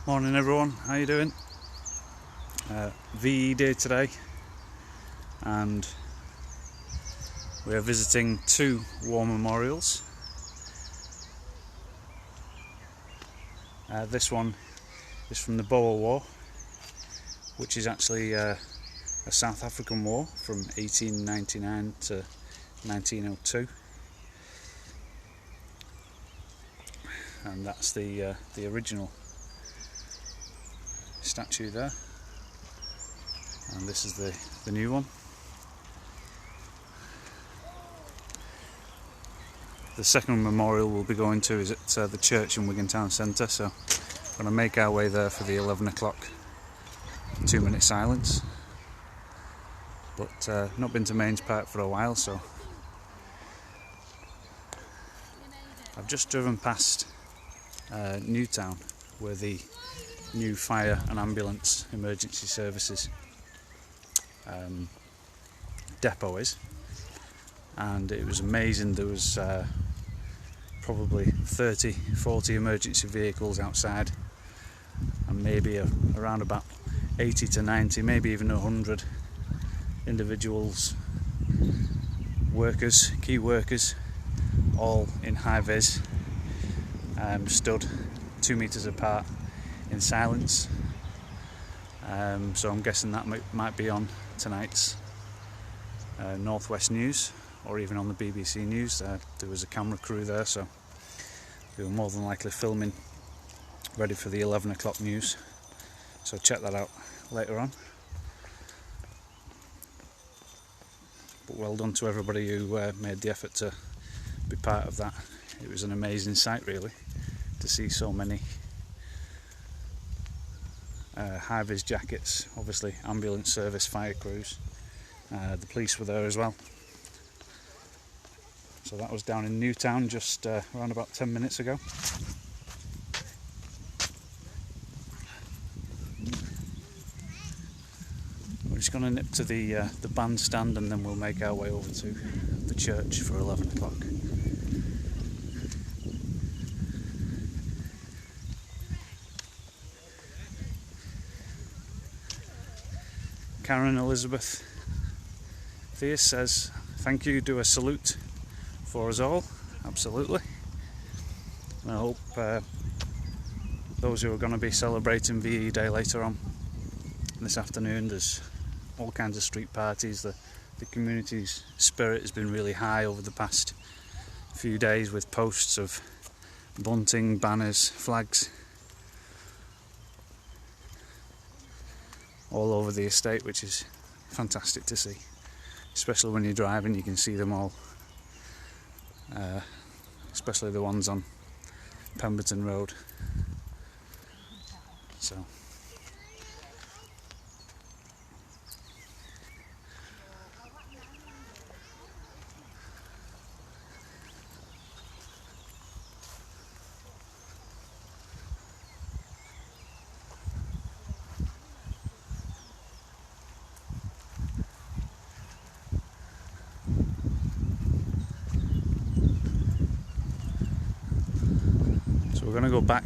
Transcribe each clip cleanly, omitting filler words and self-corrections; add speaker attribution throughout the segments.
Speaker 1: Morning everyone, how you doing? VE day today, and we are visiting two war memorials. This one is from the Boer War, which is actually a South African war from 1899 to 1902, and that's the original statue there, and this is the new one. The second memorial we'll be going to is at the church in Wigan town centre, so we're going to make our way there for the 11 o'clock 2-minute silence. But not been to Mains Park for a while, so I've just driven past Newtown, where the new fire and ambulance emergency services depot is, and it was amazing. There was probably 30-40 emergency vehicles outside, and maybe around about 80 to 90, maybe even 100 individuals, workers, key workers, all in high vis, stood 2 meters apart in silence. So I'm guessing that might be on tonight's Northwest News, or even on the BBC News. There was a camera crew there, so they were more than likely filming, ready for the 11 o'clock news. So check that out later on. But well done to everybody who made the effort to be part of that. It was an amazing sight, really, to see so many high-vis jackets, obviously ambulance service, fire crews. The police were there as well. So that was down in Newtown just around about 10 minutes ago. We're just going to nip to the bandstand, and then we'll make our way over to the church for 11 o'clock. Karen Elizabeth Theus says, "Thank you, do a salute for us all." Absolutely. And I hope those who are going to be celebrating VE Day later on this afternoon, there's all kinds of street parties. The community's spirit has been really high over the past few days, with posts of bunting, banners, flags all over the estate, which is fantastic to see, especially when you're driving. You can see them all, especially the ones on Pemberton Road. So we're going to go back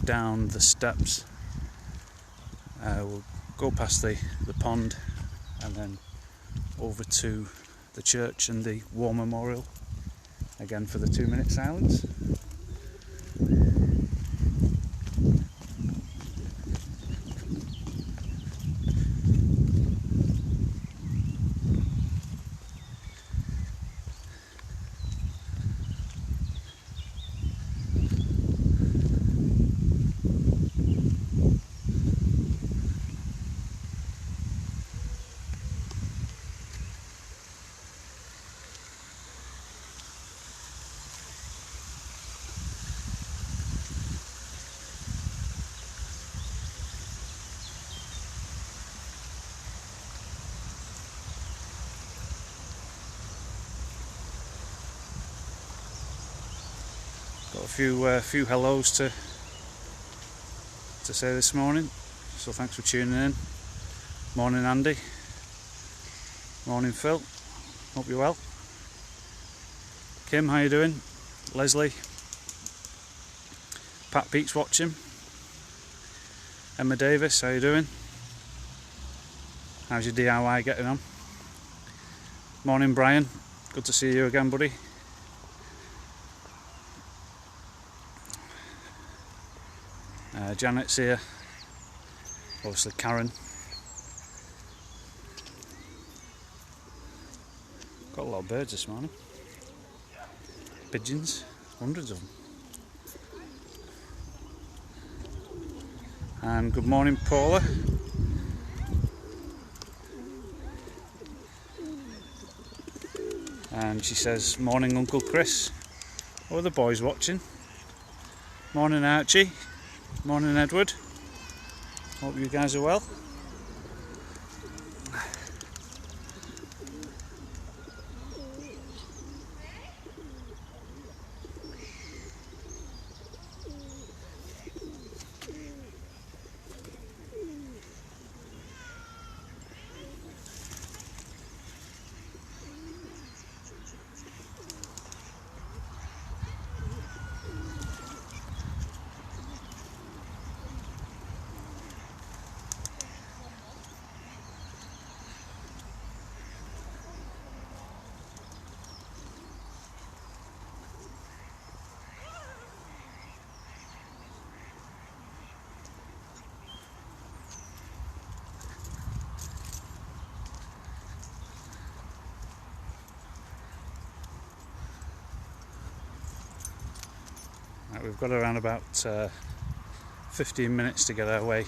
Speaker 1: down the steps. We'll go past the pond, and then over to the church and the war memorial again for the 2-minute silence. Got a few hellos to say this morning, so thanks for tuning in. Morning Andy, morning Phil, hope you're well. Kim, how you doing? Leslie, Pat Pete's watching. Emma Davis, how you doing? How's your DIY getting on? Morning Brian, good to see you again buddy. Janet's here, obviously Karen. Got a lot of birds this morning. Pigeons, hundreds of them. And good morning Paula. And she says, morning Uncle Chris. Oh, the boys watching. Morning Archie. Morning Edward. Hope you guys are well. Right, we've got around about 15 minutes to get our way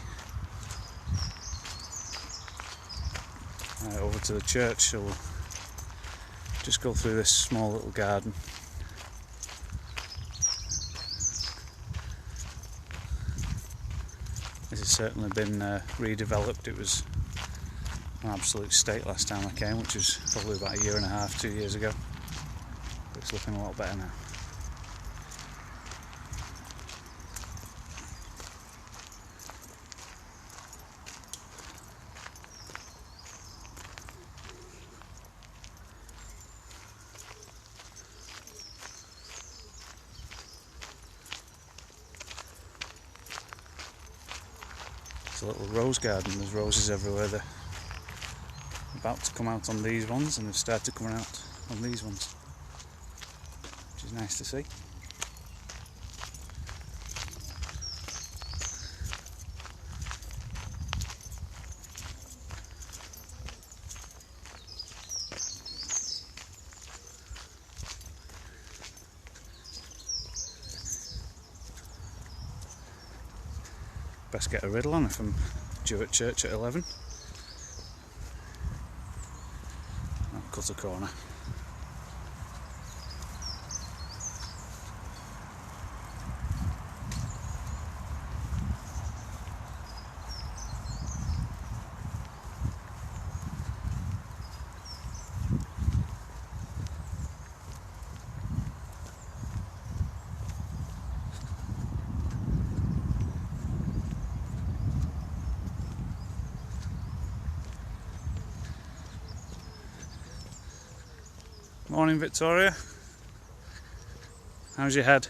Speaker 1: over to the church, so we'll just go through this small little garden. This has certainly been redeveloped. It was an absolute state last time I came, which was probably about 1.5 years, 2 years ago. But it's looking a lot better now. It's a little rose garden, there's roses everywhere. They're about to come out on these ones and they've started coming out on these ones, which is nice to see. Best get a riddle on if I'm due at church at 11. I'll cut a corner. Morning Victoria, how's your head?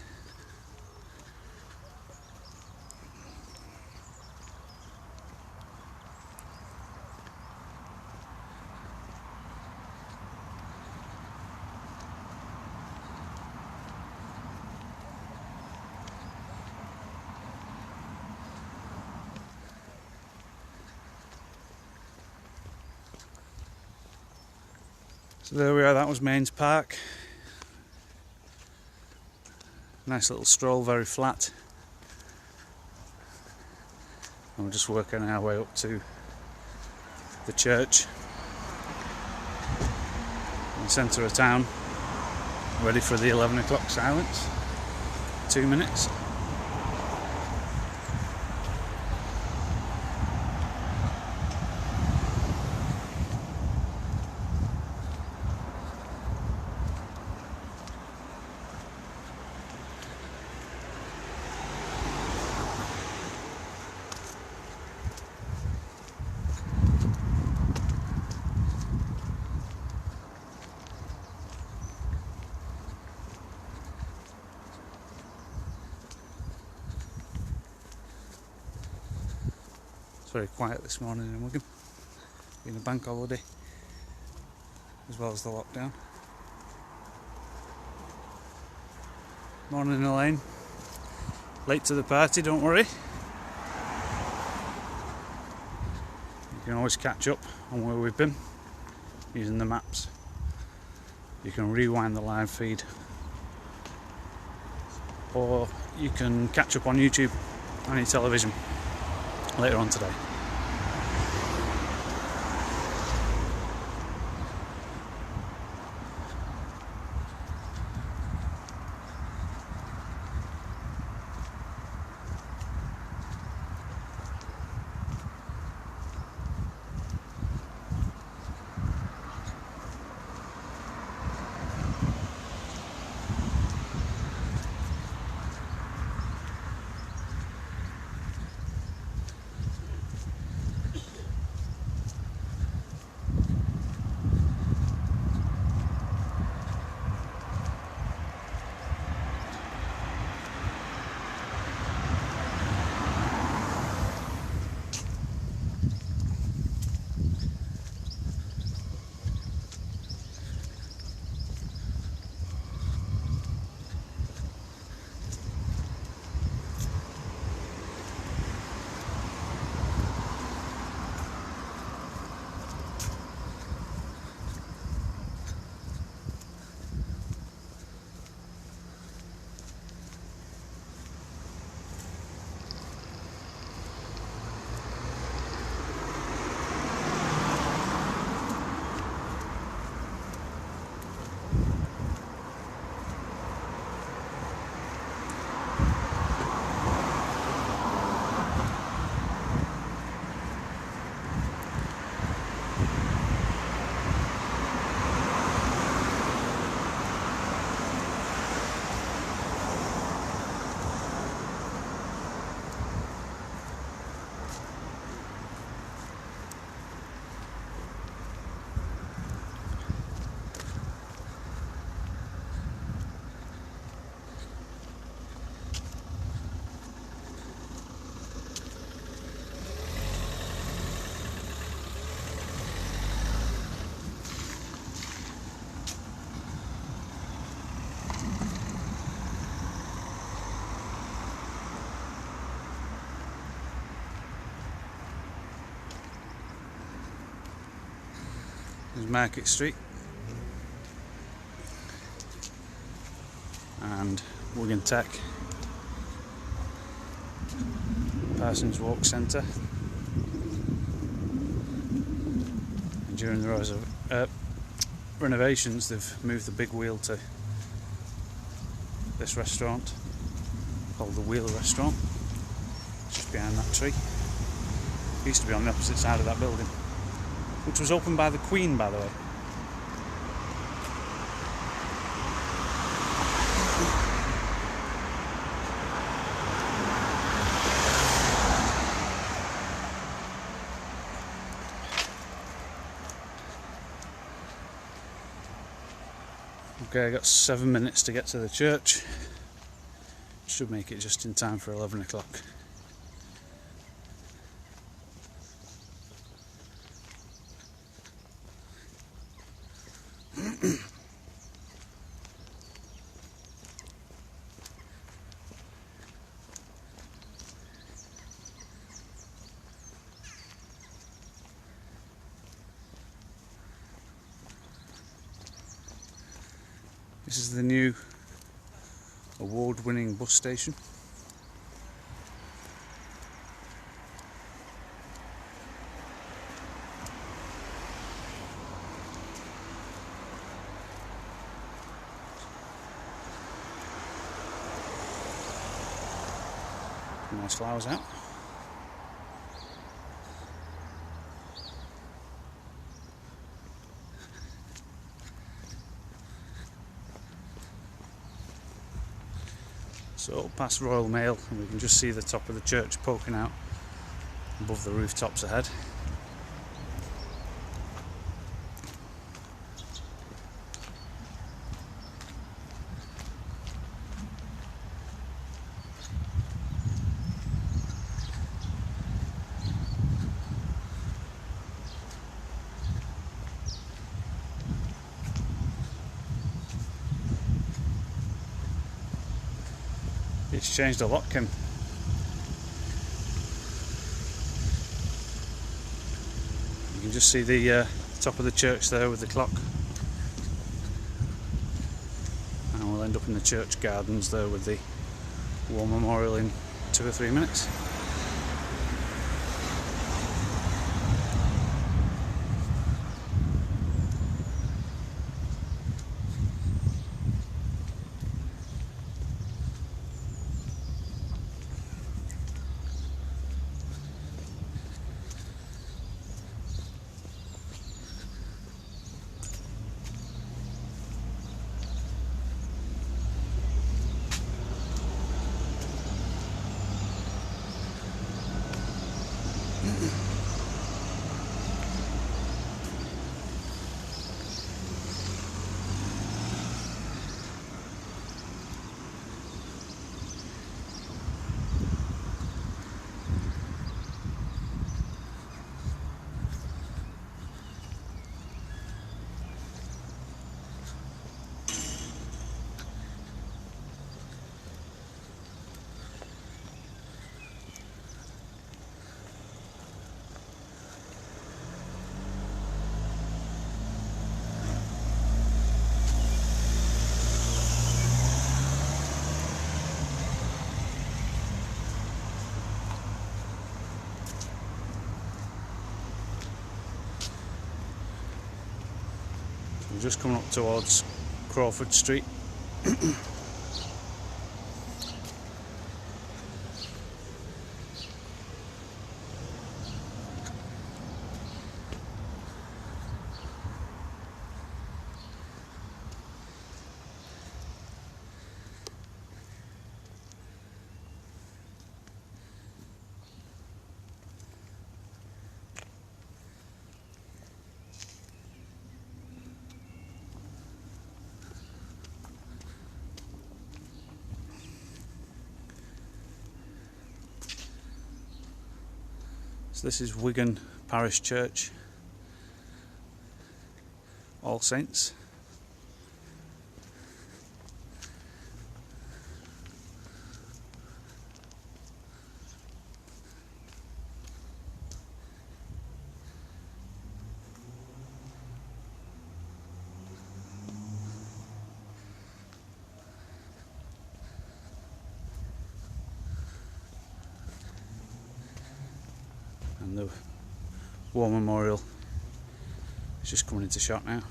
Speaker 1: So there we are, that was Mains Park. Nice little stroll, very flat. And we're just working our way up to the church in the centre of town, ready for the 11 o'clock silence. 2 minutes. very quiet this morning in Wigan, being a bank holiday as well as the lockdown. Morning Elaine, late to the party, don't worry. You can always catch up on where we've been using the maps. You can rewind the live feed, or you can catch up on YouTube on your television later on today. There's Market Street and Wigan Tech, Parsons Walk Centre. And during the renovations, they've moved the big wheel to this restaurant called the Wheel Restaurant, just behind that tree. It used to be on the opposite side of that building, which was opened by the Queen, by the way. Okay, I got 7 minutes to get to the church. Should make it just in time for 11 o'clock. This is the new award-winning bus station. Nice flowers out. So past Royal Mail, and we can just see the top of the church poking out above the rooftops ahead. It's changed a lot, Kim. You can just see the top of the church there with the clock. And we'll end up in the church gardens there with the war memorial in 2 or 3 minutes. We're just coming up towards Crawford Street. So this is Wigan Parish Church, All Saints. And the war memorial is just coming into shot now.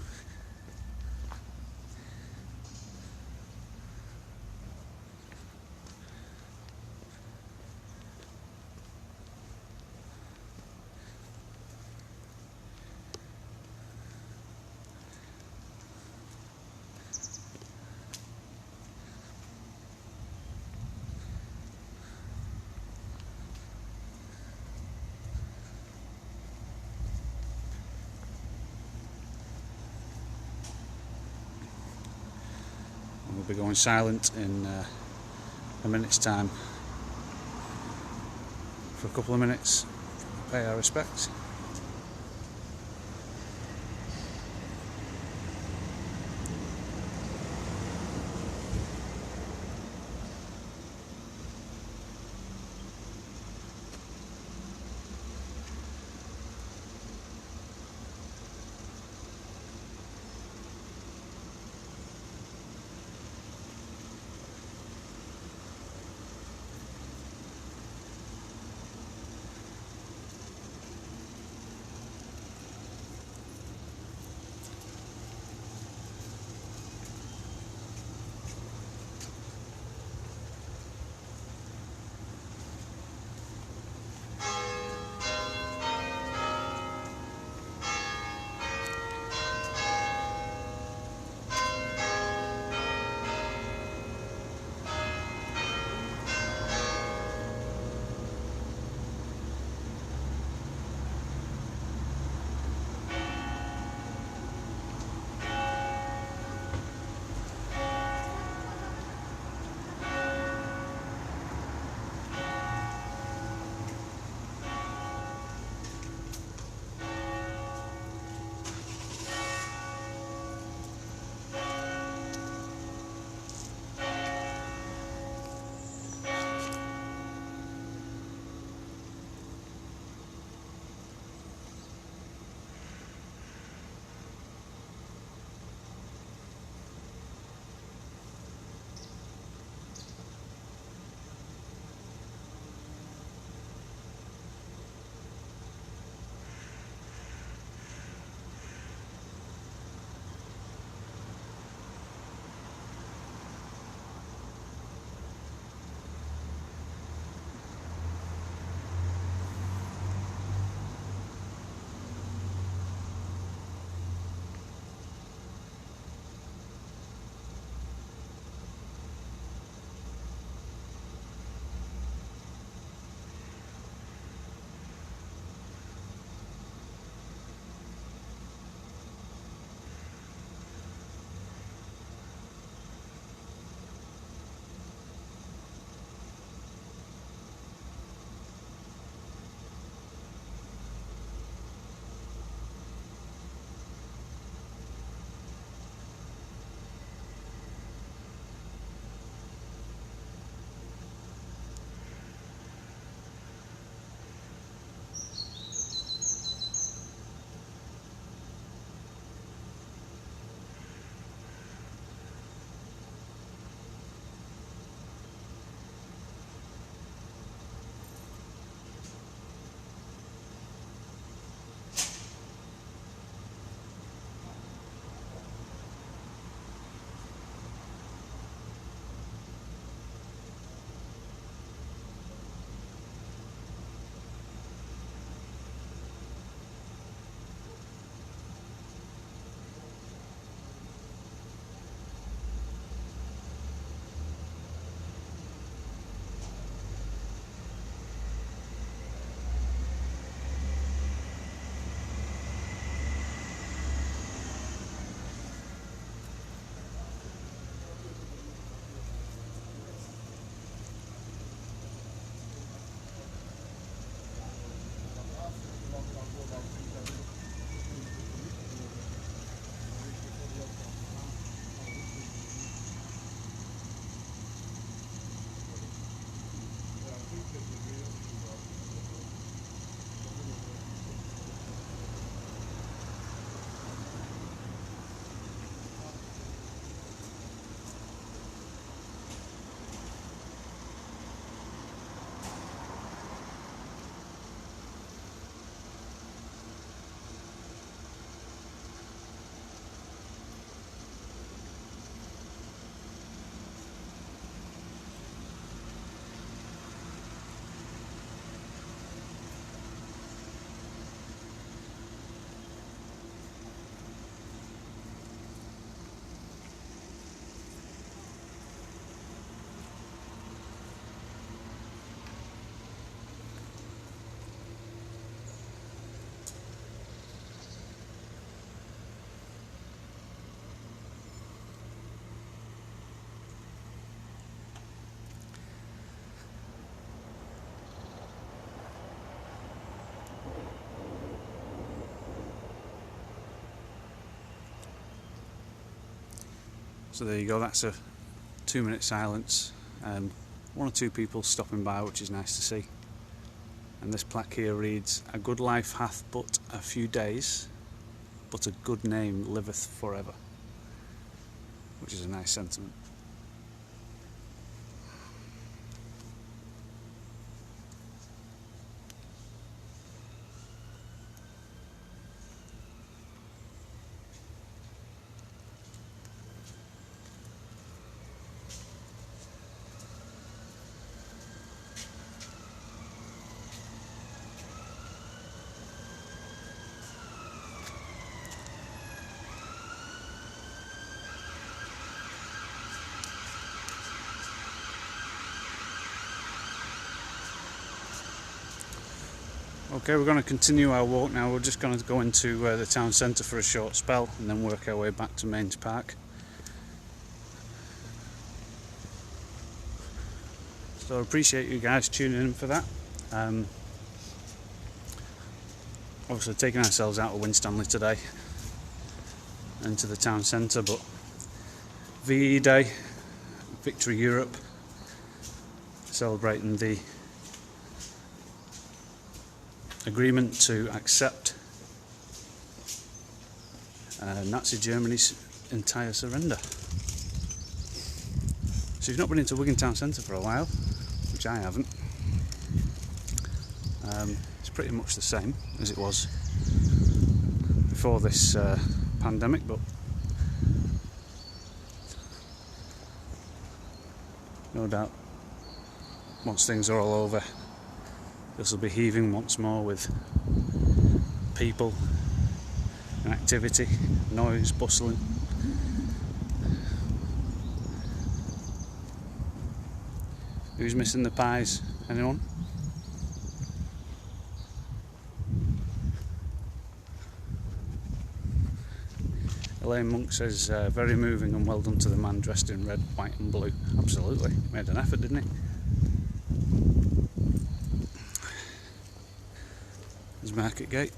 Speaker 1: We'll be going silent in a minute's time for a couple of minutes, pay our respects. So there you go, that's a 2-minute silence. One or two people stopping by, which is nice to see. And this plaque here reads, "A good life hath but a few days, but a good name liveth forever," which is a nice sentiment. Okay, we're going to continue our walk now. We're just going to go into the town centre for a short spell and then work our way back to Mains Park. So I appreciate you guys tuning in for that. Obviously taking ourselves out of Winstanley today into the town centre, but VE Day, Victory Europe, celebrating the agreement to accept Nazi Germany's entire surrender. So you've not been into Wigan town centre for a while, which I haven't. It's pretty much the same as it was before this pandemic, but no doubt once things are all over, this will be heaving once more with people and activity, noise, bustling. Who's missing the pies? Anyone? Elaine Monk says, very moving and well done to the man dressed in red, white and blue. Absolutely. Made an effort, didn't he? There's Market Gate.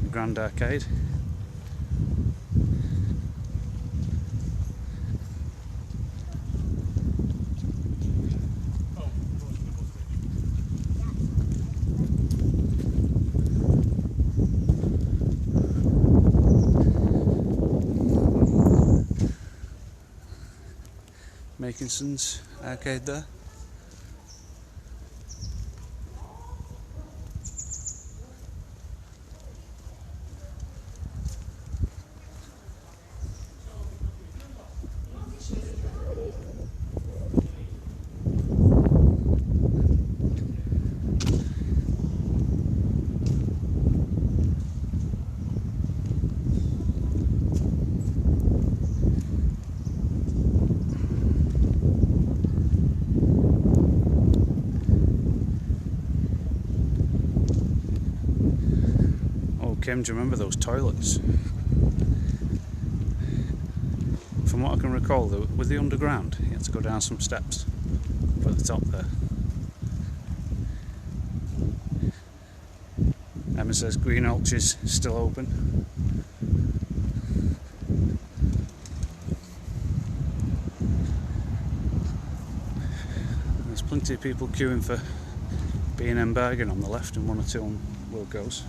Speaker 1: Grand Arcade. Makinson's arcade there. Kim, do you remember those toilets? From what I can recall, with the underground, you had to go down some steps for the top there. Emma says Green Ulch is still open. There's plenty of people queuing for B&M Bargain on the left and one or two on Wilco's.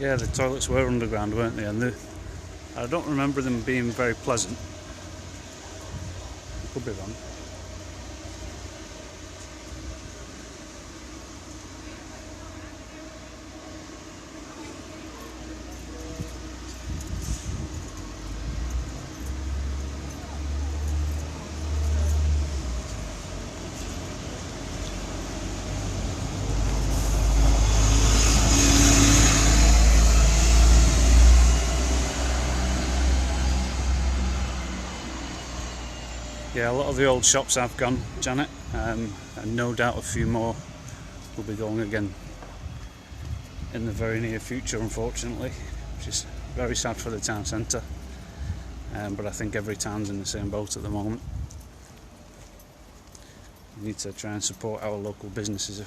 Speaker 1: Yeah, the toilets were underground, weren't they? And I don't remember them being very pleasant. I could be wrong. Yeah, a lot of the old shops have gone, Janet, and no doubt a few more will be going again in the very near future, unfortunately, which is very sad for the town centre, but I think every town's in the same boat at the moment. We need to try and support our local businesses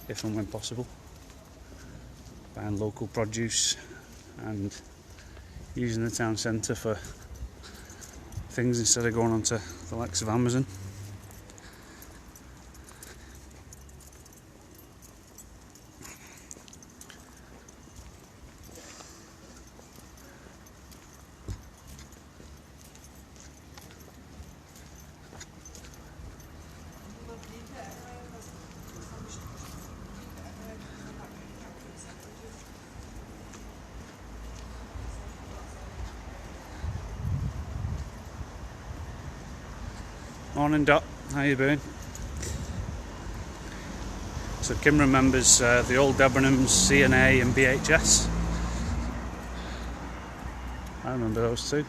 Speaker 1: if and when possible, buying local produce and using the town centre for things instead of going on to the likes of Amazon. Morning Dot, how you doing? So Kim remembers the old Debenhams, C&A and BHS. I remember those two.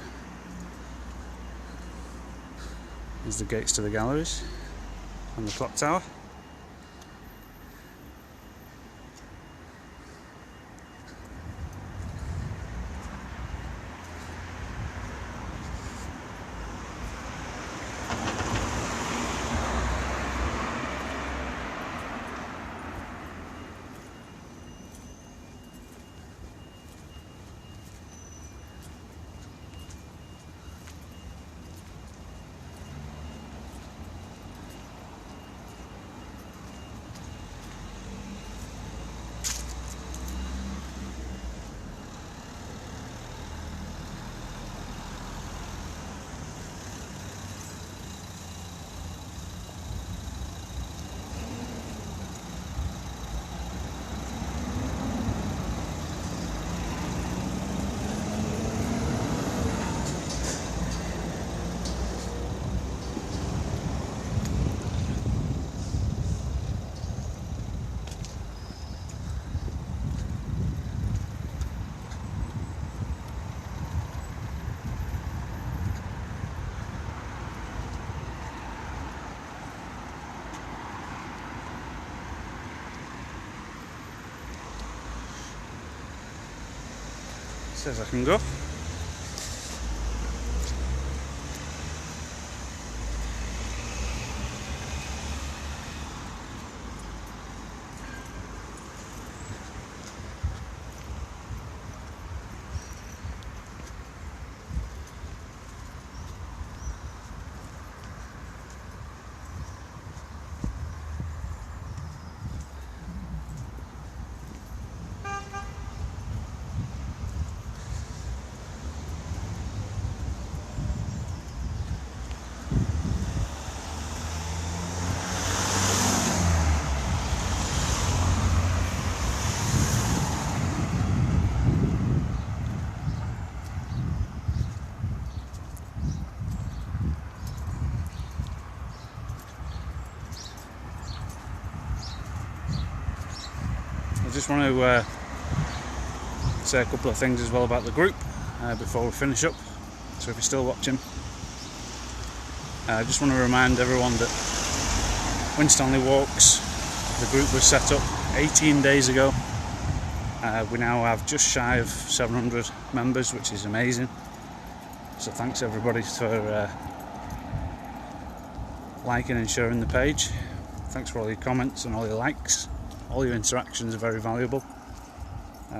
Speaker 1: There's the gates to the galleries and the clock tower. Says I can go. I just want to say a couple of things as well about the group before we finish up. So if you're still watching, I just want to remind everyone that Winstanley Walks, the group was set up 18 days ago. We now have just shy of 700 members, which is amazing. So thanks everybody for liking and sharing the page. Thanks for all your comments and all your likes. All your interactions are very valuable,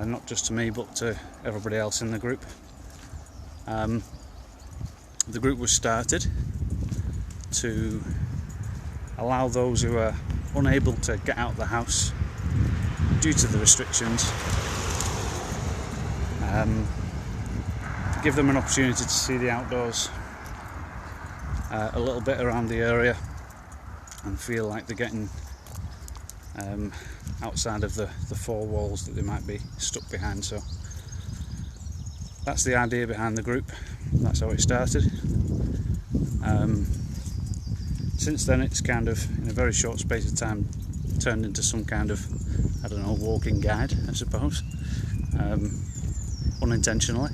Speaker 1: not just to me but to everybody else in the group. The group was started to allow those who are unable to get out of the house due to the restrictions, give them an opportunity to see the outdoors a little bit around the area and feel like they're getting outside of the four walls that they might be stuck behind. So that's the idea behind the group. That's how it started. Since then it's kind of, in a very short space of time, turned into some kind of, I don't know, walking guide, I suppose, unintentionally.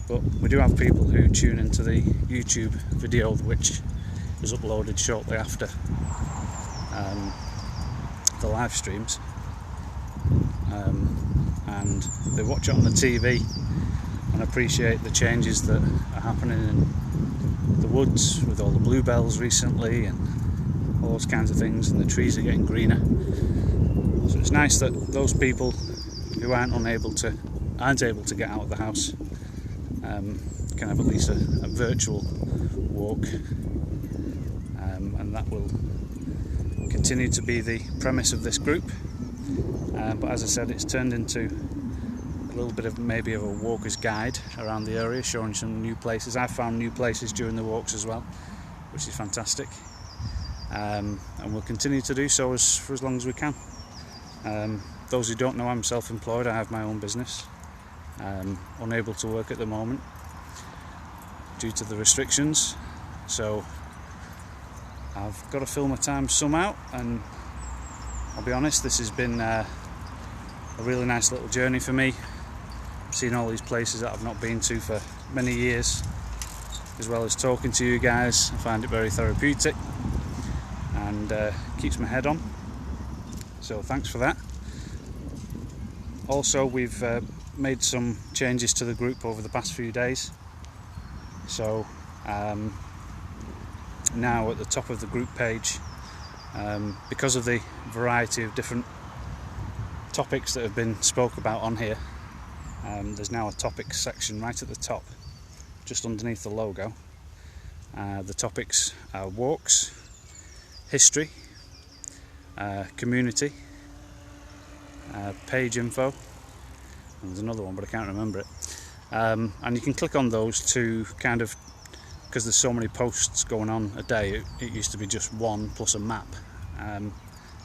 Speaker 1: But we do have people who tune into the YouTube video, which was uploaded shortly after the live streams. they watch it on the TV and appreciate the changes that are happening in the woods with all the bluebells recently and all those kinds of things, and the trees are getting greener. So it's nice that those people who aren't able to get out of the house can have at least a virtual walk, and that will continue to be the premise of this group. But as I said, it's turned into a little bit of maybe of a walker's guide around the area, showing some new places. I've found new places during the walks as well, which is fantastic, and we'll continue to do so for as long as we can. Those who don't know, I'm self-employed. I have my own business. Unable to work at the moment due to the restrictions, so I've got to fill my time somehow, and I'll be honest, this has been a really nice little journey for me, seeing all these places that I've not been to for many years, as well as talking to you guys. I find it very therapeutic and keeps my head on, so thanks for that. Also, we've made some changes to the group over the past few days, so now at the top of the group page, because of the variety of different topics that have been spoke about on here, there's now a topics section right at the top, just underneath the logo. The topics are walks, history, community, page info, and there's another one but I can't remember it, and you can click on those to kind of, because there's so many posts going on a day, it used to be just one plus a map,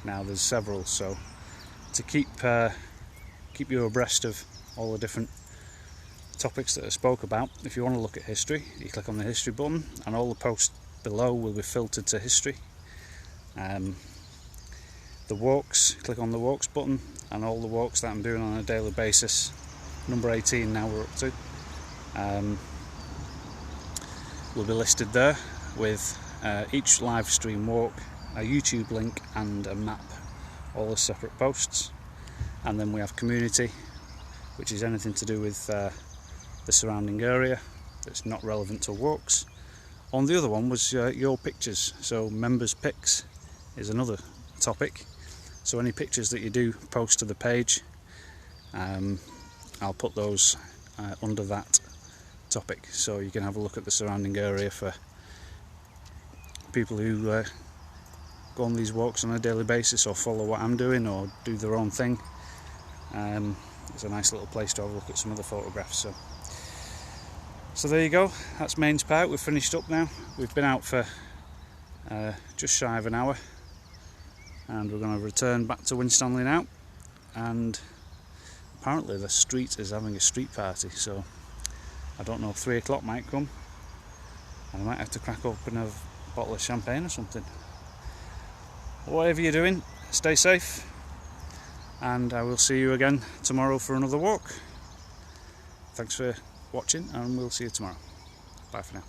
Speaker 1: now there's several, so to keep you abreast of all the different topics that I spoke about, if you want to look at history, you click on the history button and all the posts below will be filtered to history. The walks, click on the walks button and all the walks that I'm doing on a daily basis, number 18 now we're up to, will be listed there with each live stream walk, a YouTube link and a map, all as separate posts. And then we have community, which is anything to do with the surrounding area that's not relevant to walks. On the other one was your pictures, so members' pics is another topic. So any pictures that you do post to the page, I'll put those under that topic, so you can have a look at the surrounding area for people who go on these walks on a daily basis or follow what I'm doing or do their own thing. It's a nice little place to have a look at some of the photographs. So there you go, that's Mains Park. We've finished up now. We've been out for just shy of an hour, and we're going to return back to Winstanley now, and apparently the street is having a street party, so I don't know, 3 o'clock might come and I might have to crack open a bottle of champagne or something. Whatever you're doing, stay safe, and I will see you again tomorrow for another walk. Thanks for watching, and we'll see you tomorrow. Bye for now.